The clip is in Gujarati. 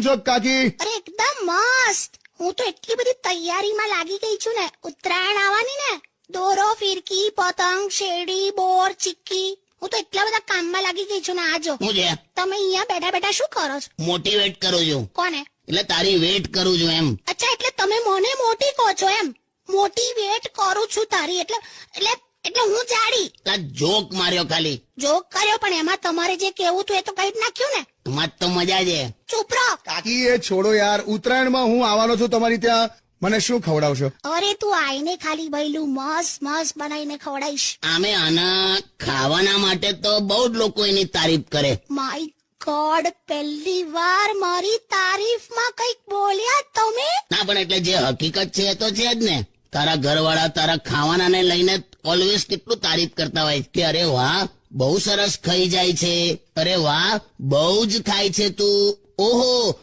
છો કાકી? અરે એકદમ મસ્ત. હું તો એટલી બધી તૈયારીમાં લાગી ગઈ છું ને. ઉત્તરાયણ આવવાની ને, દોરો, ફિરકી, પતંગ, શેરડી, બોર, ચીક્કી. હું તો એટલા બધા કામમાં લાગી ગઈ છું ને. આજો હું છે તમે અહીંયા બેઠા બેઠા શું કરો છો? મોટિવેટ કરું છું. કોને? એટલે તારી વેટ કરું છું એમ. અચ્છા, એટલે તમે મને મોટી કહો છો એમ? મોટિવેટ કરું છું તારી એટલે એટલે એટલે હું જાડી તા જોક માર્યો ખાલી. જોક કર્યો, પણ એમાં તમારે જે કેવું હતું એ તો કઈ જ નાખ્યું ને. મત તો મજા છે. ચૂપ રહો. કાકી એ છોડો યાર, ઉત્તરાયણમાં હું આવવાનો છું તમારી ત્યાં. મને શું ખવડાવશો? અરે તું આઈને ખાલી બૈલું મસ્ત મસ્ત બનાવીને ખવડાવીશ. આમે આના ખાવાના માટે તો બહુ જ લોકો એની તારીફ કરે. માય ગોડ, પહેલી વાર મારી તારીફમાં કઈક બોલ્યા તમે. ના પણ એટલે જે હકીકત છે એ તો છે જ ને. તારા ઘરવાળા તારા ખાવાનાને લઈને ઓલવેઝ કેટલું તારીફ કરતા હોય કે અરે વાહ બહુ સરસ ખાઈ જાય છે, અરે વાહ બહુ જ ખાય છે તું, ઓહો